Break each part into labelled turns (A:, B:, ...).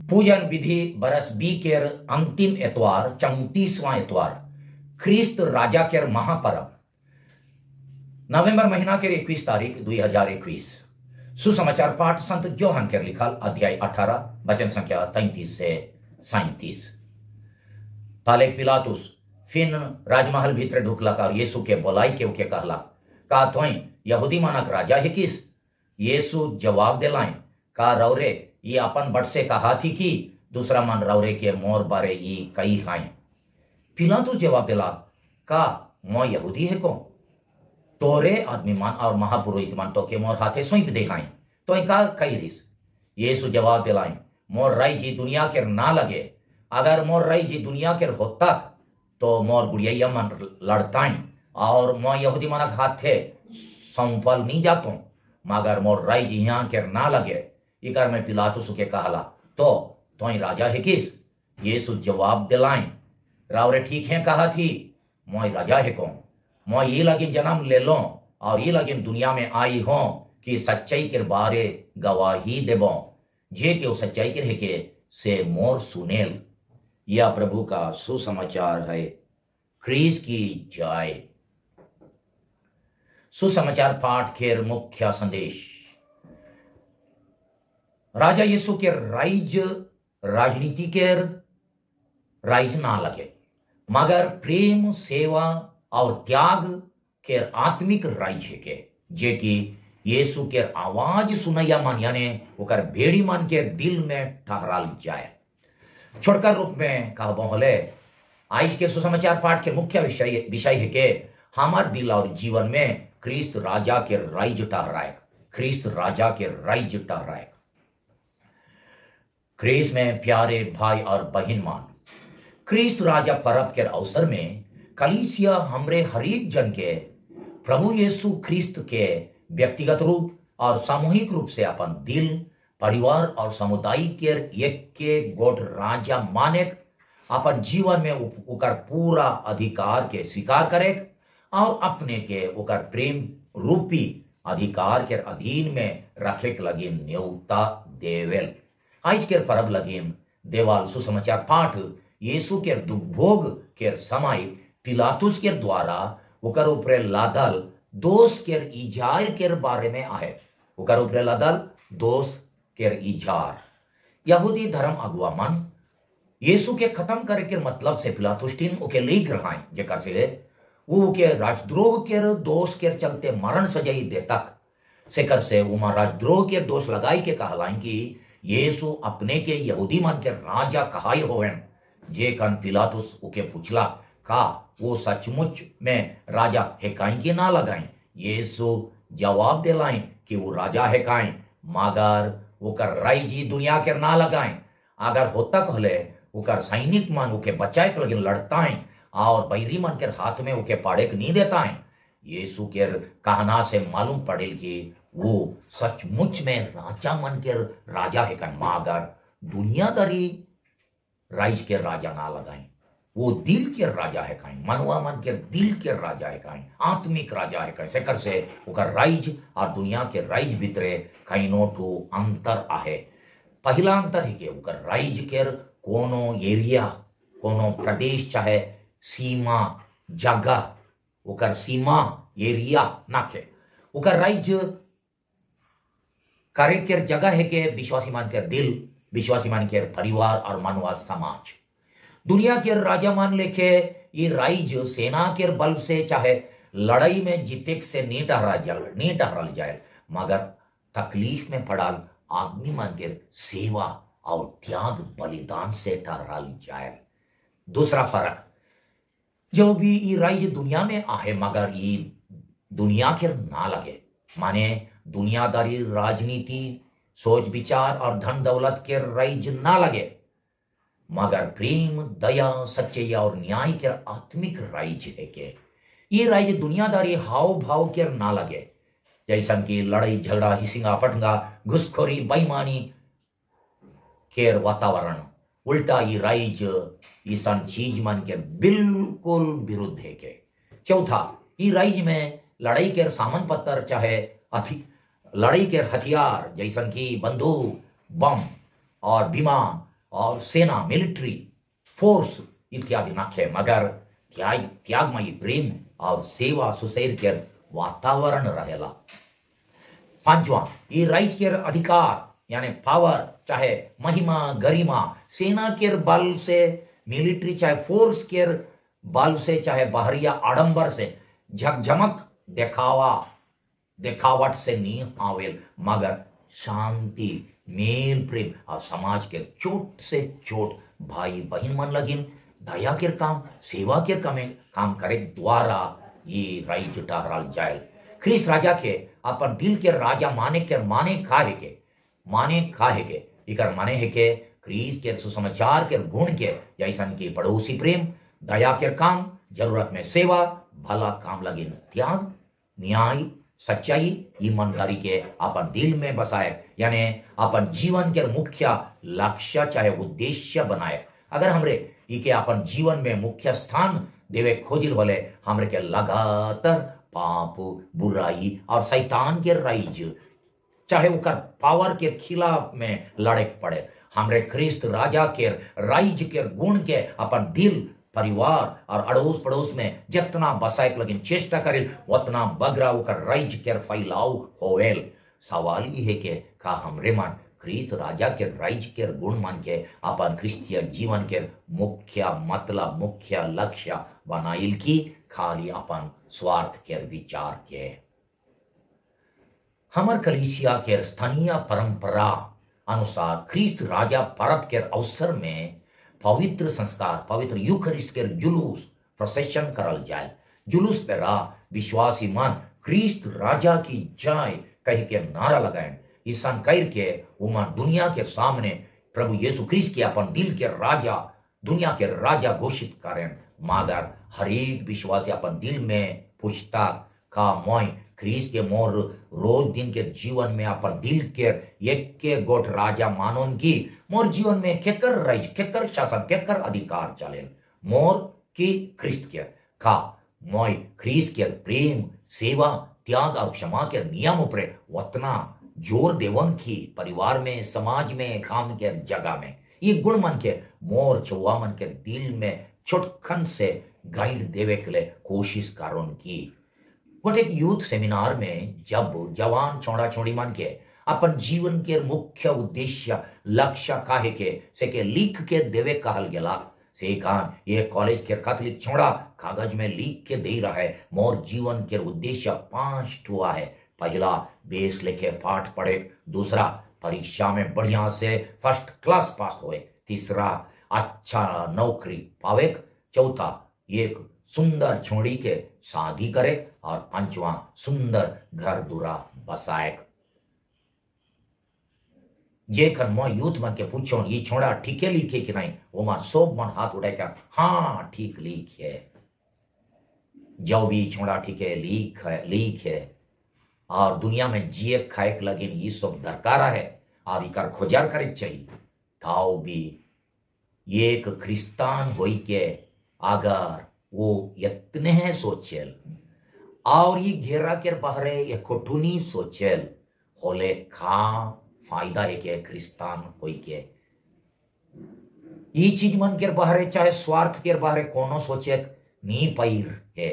A: पूजन विधि बरस बी केर अंतिम एतवार 34वां एतवार ख्रीस्त राजा केर महापर्व नवंबर महीना केर 21 तारीख 2021। सुसमाचार पाठ संत जोहन केर लिखल अध्याय 18 वचन संख्या 33 से 37। पालेक पिलातुस फिन राजमहल भीतर ढुकला का यीशु के बोलाई के उके कहला का तोई यहूदी मानक राजा है किस। यीशु जवाब दिलाए का रौरे ये अपन बट से कहा थी कि दूसरा मन रौरे के मोर बारे ये कई हाय। पिलातुस जवाब दिला का मो यहूदी है को तोरे आदमी मान और महापुरोहित मान तो के मोर हाथे सौंप दे हाय तो का कई रिस। यीशु जवाब दिलाए मोर राई जी दुनिया के ना लगे, अगर मोर राई जी दुनिया के होता तो मोर गुड़िया मन लड़ताई और मो यहूदी मानक हाथ थे सौंपल नहीं जातो, मगर मोर राई जी यहाँ के ना लगे इकर में पिलातुस के कहला तो ही राजा है किस। यीशु जवाब दिलाए रावरे ठीक है कहा थी मोई राजा है को मो ये लगिन जन्म ले लो और ये लगिन दुनिया में आई हो कि सच्चाई के बारे गवाही देबो जे के सच्चाई के के से मोर सुनेल। यह प्रभु का सुसमाचार है। ख्रीस की जय। सुसमाचार पाठ केर मुख्य संदेश राजा यीशु के राइज राजनीति केर राइज ना लगे, मगर प्रेम सेवा और त्याग केर आत्मिक राइज है के जे कि यीशु के आवाज सुनैया मन यानी ओकर भेड़ी मन के दिल में ठहराल जाए। छोटकर रूप में कहबो होले आज के सुसमाचार पाठ के मुख्य विषय है के हमार दिल और जीवन में ख्रीस्त राजा के राइज ठहराए। ख्रीस्त राजा के राइज ठहराए। ख्रीस्त में प्यारे भाई और बहन मान, ख्रीस्त राजा पर्व के अवसर में कलीसिया हमरे हरेक जन के प्रभु यीशु ख्रीस्त के व्यक्तिगत रूप और सामूहिक रूप से अपन दिल परिवार और समुदाय के एक के गोट राजा मानेक अपन जीवन में उकर पूरा अधिकार के स्वीकार करे और अपने के उकर प्रेम रूपी अधिकार के अधीन में रखे के लगी न्योता देवेल। आज के पर्व लगिन देवाल सुसमाचार पाठ यीशु के दुखभोग के समय पिलातुस के द्वारा उकर ऊपर लादल दोष के इजार के बारे में आहे। उकर ऊपर लादल दोष के इजार यहूदी धर्म अगुआ मन यीशु के खत्म करे के मतलब से पिलातुस्टीन ओके लीक रहाई जेकर से वो के राजद्रोह के दोष के चलते मरण सजाई दे तक सेकर से उमा राजद्रोह के दोष लगाई के कहलाई कि यीशु अपने के यहूदी मन के राजा कहाई होवेन। जे कन पिलातुस ओके पूछला का वो सचमुच में राजा हेकाई के ना लगाई। यीशु जवाब दिलाई कि वो राजा हेकाई मगर ओकर राई जी दुनिया के ना लगाई। अगर होता कहले ओकर सैनिक मन ओके बचाए के लगे लड़ताएं और बैरी मन के हाथ में ओके पाड़े के नहीं देताएं। यीशु के कहना से मालूम पड़ेल कि वो सचमुच में राजा मन के राजा है कन मगर दुनियादारी राइज के राजा ना लगाई। वो दिल के राजा है कहीं मनवा मन के दिल के राजा है कहीं आत्मिक राजा है कहीं सेकर से ओकर राइज और दुनिया के राइज भीतरे कहीं नोटू अंतर आहे। पहला अंतर है कि ओकर राइज के कोनो एरिया कोनो प्रदेश चाहे सीमा जगह ओकर सीमा एरिया नाखे ओकर राइज करे के जगह है के विश्वासी मान के दिल विश्वासी मान के परिवार और मानवा समाज। दुनिया के राजा मान लेके ये राइज सेना के बल से चाहे लड़ाई में जीते से नहीं टहरल जाए मगर तकलीफ में पड़ल आदमी मान के सेवा और त्याग बलिदान से टहरल जाए। दूसरा फर्क जो भी ये राइज दुनिया में आहे मगर ये दुनिया के ना लगे माने दुनियादारी राजनीति सोच विचार और धन दौलत के राइज ना लगे मगर प्रेम दया सच्चाई और न्याय के आत्मिक राइज है के ये राइज दुनियादारी हाव भाव के ना लगे जैसन की लड़ाई झगड़ा हिसिंगा पटंगा घुसखोरी बेईमानी के वातावरण उल्टा ये राइज ईसन चीज मन के बिल्कुल विरुद्ध है के। चौथा ये राइज में लड़ाई के सामान पत्थर चाहे लड़ाई के हथियार जैसन की बंदूक बम और विमान और सेना मिलिट्री फोर्स इत्यादि नाखे मगर त्यागमयी प्रेम और सेवा सुसैर के वातावरण रहेला। पांचवा, ये राइज के अधिकार यानी पावर, चाहे महिमा गरिमा सेना के बल से, मिलिट्री चाहे फोर्स के बल से, चाहे बाहरिया आडंबर से, झकझमक देखावट से नहीं आवेल मगर शांति मेल प्रेम और समाज के छोट से छोट भाई बहन मन लगिन दया के काम सेवा के काम करे द्वारा ये राइज टहराल जाए। ख्रीस राजा के अपन दिल के राजा माने काहे के इकर माने है के ख्रीस के सुसमाचार के गुण के जैसन की पड़ोसी प्रेम, दया के काम, जरूरत में सेवा, भला काम लगिन त्याग, न्याय, सच्चाई, ईमानदारी के अपन दिल में बसाए यानी अपन जीवन के मुख्य लक्ष्य चाहे उद्देश्य बनाए। अगर हमरे इके अपन जीवन में मुख्य स्थान देवे खोजिल वाले हमरे के लगातार पाप बुराई और शैतान के राइज चाहे उकर पावर के खिलाफ में लड़े पड़े। हमरे ख्रिस्त राजा के राइज के गुण के अपन दिल परिवार और अड़ोस पड़ोस में जितना बसाए लगिन चेष्टा करेल उतना बगरा उकर राइज के फैलाव होवेल। सवाल ये है कि का हमरे मन ख्रिस्त राजा के राइज के गुण मान के अपन ख्रिस्तीय जीवन के मुख्य मतलब मुख्य लक्ष्य बनाइल की खाली अपन स्वार्थ के विचार के। हमर कलीसिया के स्थानीय परंपरा अनुसार ख्रिस्त राजा पर्व के अवसर में पवित्र संस्कार पवित्र यूखरिस्ट के जुलूस प्रोसेशन करल जाए। जुलूस पे राह विश्वासी मन ख्रिस्त राजा की जय कह के नारा लगाए। ईसान कह के उमन दुनिया के सामने प्रभु यीशु ख्रिस्त के अपन दिल के राजा दुनिया के राजा घोषित करें। मगर हर एक विश्वासी अपन दिल में पूछता का मोय ख्रिस्त के मोर रोज दिन के जीवन में अपन दिल के एक के गोट राजा मानोन की मोर जीवन में केकर राज केकर शासन केकर अधिकार चले मोर की ख्रिस्त के का मोय ख्रिस्त के प्रेम सेवा त्याग और क्षमा के नियम पर उतना जोर देवन की परिवार में समाज में काम के जगह में ये गुण मन के मोर छुआ मन के दिल में छुटखन से गाइड देवे के लिए कोशिश करोन की। गोटे एक यूथ सेमिनार में जब जवान छोड़ा छोड़ी मन के अपन जीवन के मुख्य उद्देश्य लक्ष्य काहे के से के लिख के देवे कहल गेला से कान ये कॉलेज के खत लिख छोड़ा कागज में लिख के दे रहा है मोर जीवन के उद्देश्य 5 हुआ है। पहला बेस लेके पाठ पढ़े, दूसरा परीक्षा में बढ़िया से फर्स्ट क्लास पास होए, तीसरा अच्छा नौकरी पावे, चौथा एक सुंदर छोड़ी के शादी करे और पांचवा सुंदर घर दूरा बसाए। जे कर मो यूथ मन के पूछो ये छोड़ा ठीके लिखे कि नहीं वो मन सब मन हाथ उठाकर हाँ ठीक लिखे। जो भी छोड़ा ठीके लिखे और दुनिया में जिए खाए लगिन ये सब दरकार है और इकर खोजार करे चाहिए। ताओ भी एक क्रिस्तान होई के अगर वो इतने हैं सोचेल और ये घेरा के बहरे ये खोटुनी सोचेल होले खा फायदा है के क्रिस्तान होई के ये चीज मन के बहरे चाहे स्वार्थ के बहरे कोनो सोचे नी पैर है।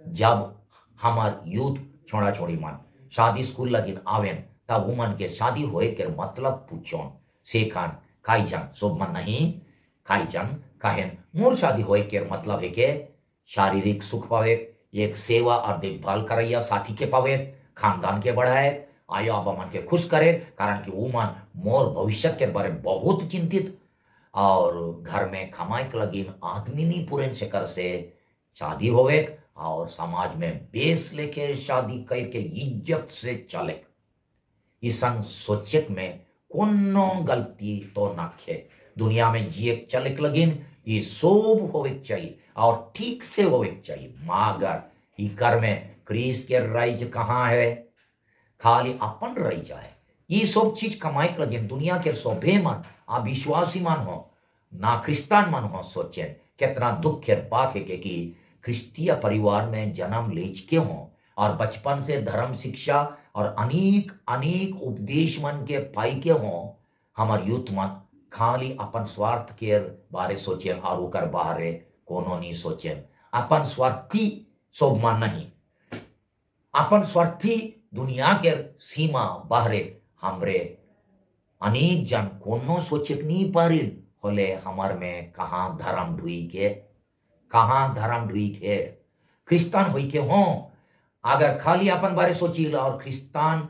A: जब हमार यूथ छोड़ा छोड़ी मन शादी स्कूल लगिन आवेन तब उमन के शादी होए के मतलब पूछोन से खान खाई जन शुभ मन नहीं खाई जन काहेन मोर शादी होए के मतलब है के शारीरिक सुख पावे, एक सेवा और देखभाल करैया साथी के पावे, खानदान के बढ़ाए, आयो आबा मन के खुश करे कारण कि वो मन मोर भविष्य के बारे बहुत चिंतित और घर में कमाई के लगिन आदमी नहीं पूरे से कर से शादी होवे और समाज में बेस लेके शादी करके इज्जत से चले। ईसन सोचक में कोनो गलती तो नाखे दुनिया में जिए चले लगिन ये सब होवे चाहिए और ठीक से होवे चाहिए। मगर ई कर में क्रीस के राइज कहाँ है, खाली अपन राइज है। ये सब चीज कमाई के लगिन दुनिया के सोभे मन अविश्वासी मन हो ना क्रिस्तान मन हो सोचे कितना दुख के बात है कि क्रिस्तीय परिवार में जन्म लेच के हों और बचपन से धर्म शिक्षा और अनेक अनेक उपदेश मन के पाई के हों। हमार यूथ मन खाली अपन स्वार्थ के बारे सोचे और उकर बाहरे कोनो नहीं सोचे। अपन स्वार्थी शोभमान नहीं, अपन स्वार्थी दुनिया के सीमा बाहरे हमरे अनेक जन कोनो सोचे नहीं पारिल होले हमार में कहाँ धर्म ढुई के, कहाँ धर्म ढुई के क्रिस्तान हुई के हों। अगर खाली अपन बारे सोचिल और क्रिस्तान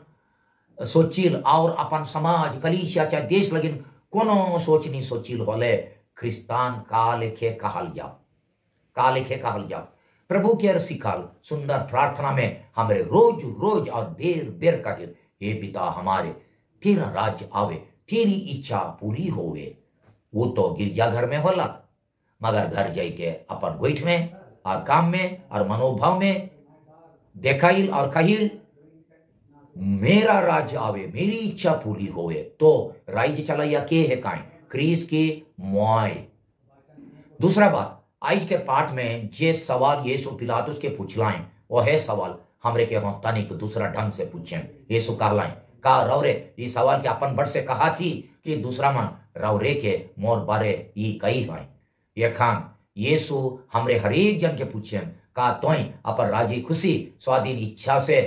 A: सोचिल और अपन समाज कलीसिया चाहे देश लगिन कोनो सोच नहीं सोचिल होले क्रिस्तान का लेखे कहल जाओ, का लेखे कहल जाओ। प्रभु के सिखाल सुंदर प्रार्थना में हमरे रोज रोज और बेर बेर कहिल, हे पिता हमारे, तेरा राज्य आवे, तेरी इच्छा पूरी होवे। वो तो गिरजाघर में होला, मगर घर जाई के अपन गोइठ में और काम में और मनोभाव में देखाइल और कहिल मेरा राज्य आवे, मेरी इच्छा पूरी होवे। तो राज्य चलाइया के है काई क्रीस के मोय। दूसरा बात, आज के पाठ में जे सवाल यीशु पिलातुस के पूछलाएं वो है सवाल हमरे के हों तनिक दूसरा ढंग से पूछें। यीशु कहलाएं का रौरे ये सवाल के अपन बड़ से कहा थी कि दूसरा मन रौरे के मोर बारे ये कही है। ये खान यीशु हमरे हरेक जन के पूछें का तोई अपन राजी खुशी स्वाधीन इच्छा से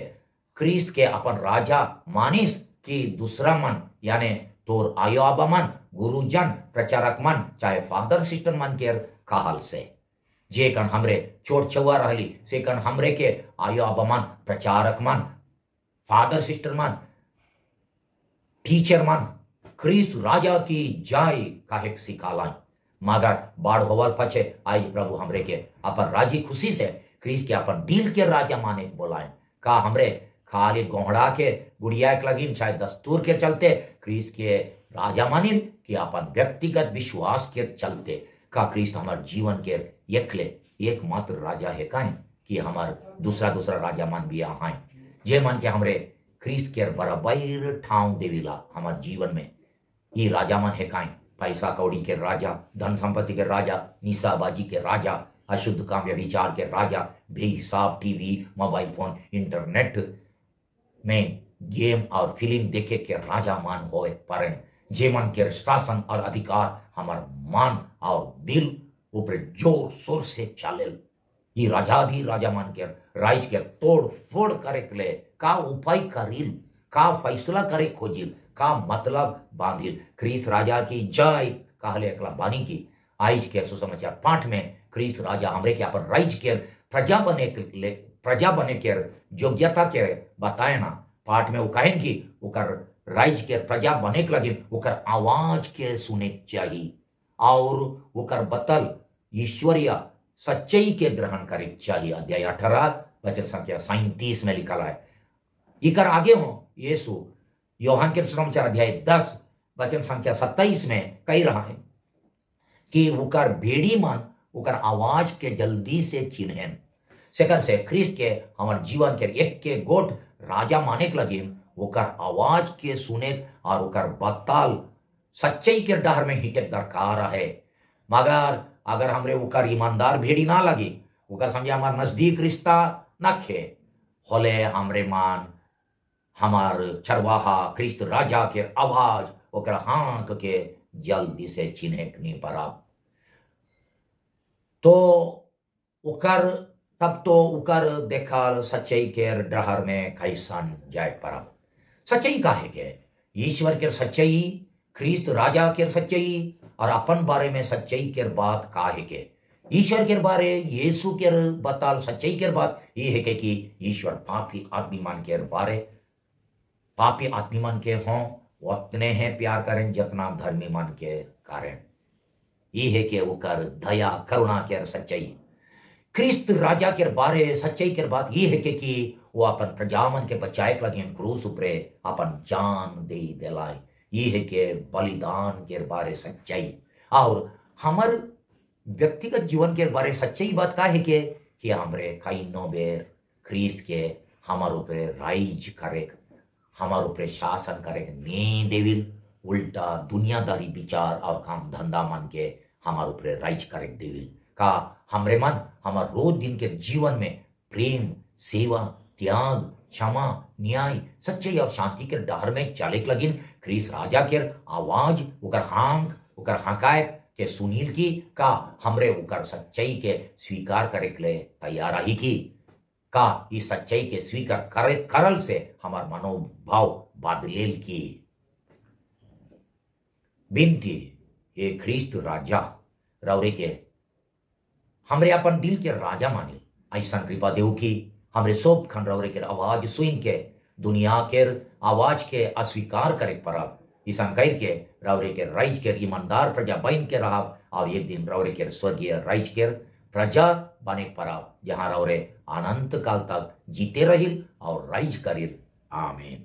A: क्रिस्त के अपन राजा मानिस कि दूसरा मन यानी तोर आयो आबा मन, गुरुजन, प्रचारक मन, चाहे फादर सिस्टर मन के कहल से जे कन हमरे चोट छुआ रहली से कन हमरे के आयो आबा मन, प्रचारक मन, फादर सिस्टर मन, टीचर मन क्रिस्त राजा की जाय काहे सिखालाई। मगर बाढ़ होवल पछे आज प्रभु हमरे के अपन राजी खुशी से क्रिस्त के अपन दिल के राजा माने बोलाए। का हमरे खाली गोहड़ा के गुड़िया के लगिन चाहे दस्तूर के चलते क्रिस्त के राजा मानिल कि अपन व्यक्तिगत विश्वास के चलते का क्रिस्त हमार जीवन के एकले एकमात्र राजा है काहे कि हमार दूसरा दूसरा राजा मान भी आए जे मन के हमरे क्रिस्त के बराबर ठाव देविला हमार जीवन में। ये राजा मन है काहे पैसा कौड़ी के राजा, धन संपत्ति के राजा, निशाबाजी के राजा, अशुद्ध काम या विचार के राजा, बेहिसाब टीवी, मोबाइल फोन, इंटरनेट में गेम और फिल्म देखे के राजा मान होए पर जे मन के शासन और अधिकार हमार मान और दिल ऊपर जोर शोर से चले। ये राजाधी राजा मान के राइज के तोड़ फोड़ करे के ले का उपाय करिल, का फैसला करे खोजिल, का मतलब बांधिल। क्रिस्त राजा की जय कहले एकला बानी की आज के सुसमाचार पाठ में क्रिस्त राजा हमरे के अपन राइज के प्रजा बने के योग्यता के बताए ना। पाठ में वो कहें कि उकर राइज के प्रजा बने के लगे उकर आवाज के सुने चाहिए और उकर बतल ईश्वरीय सच्चाई के ग्रहण करे चाहिए। अध्याय 18 वचन संख्या 37 में लिखा है। इकर आगे हो यीशु योहान के सुसमाचार अध्याय 10 वचन संख्या 27 में कही रहा है कि उकर भेड़ी मन उकर आवाज के जल्दी से चिन्हन सेकर से ख्रिस्त के हमार जीवन के एक के गोट राजा माने के लगे उकर आवाज के सुने और उकर बताल सच्चाई के डर में हिटे दरकार है। मगर अगर हमरे उकर ईमानदार भेड़ी ना लगी उकर समझे हमार नजदीक रिश्ता न खे होले हमरे मान हमार चरवाहा ख्रिस्त राजा के आवाज ओकर हाँक के जल्दी से चिन्हे नहीं पड़ा तो उकर तब तो उकर देखा सच्चाई के डहर में कैसन जाए पड़ा। सच्चाई का है के ईश्वर के सच्चाई, ख्रिस्त राजा के सच्चाई और अपन बारे में सच्चाई के बात का है के ईश्वर के बारे यीशु के बताल सच्चाई के बात ये है कि ईश्वर पापी आदमी मान के बारे पापी आदमी मन के हों उतने हैं प्यार करें जितना धर्मी मन के कारण। ये है कि वो कर दया करुणा के सच्चाई ख्रिस्त राजा के बारे सच्चाई के बात ये है कि वो अपन प्रजामन के बचाए के लगे क्रूस उपरे अपन जान दे दिलाए। ये है कि बलिदान के बारे सच्चाई और हमार व्यक्तिगत जीवन के बारे सच्चाई बात का है कि हमरे कईनो बेर ख्रिस्त के हमार ऊपर राइज करे हमार ऊपर शासन करे नहीं देविल उल्टा दुनियादारी विचार और काम धंधा मन के हमार ऊपर राइज करे देविल का हमरे मन हमार रोज दिन के जीवन में प्रेम, सेवा, त्याग, क्षमा, न्याय, सच्चाई और शांति के डहर में चाले लगिन ख्रिस्त राजा के आवाज उकर हांग उकर हकायक के सुनील की का हमरे उकर सच्चाई के स्वीकार करे के लिए तैयार रही की का इस सच्चाई के स्वीकार करे करल से हमार मनोभाव बदलेल की बिनती हे ख्रिस्त राजा रौरे के हमरे अपन दिल के राजा मानिल ऐसा कृपा देव की हमरे सोप खन रौरे के आवाज सुन के दुनिया के आवाज के अस्वीकार करे परब ईसान कह के रौरे के राइज के ईमानदार प्रजा बन के रहा और एक दिन रौरे के स्वर्गीय राइज के प्रजा बने परब जहां रौरे अनंत काल तक जीते रहिल और राइज करिल आमीन।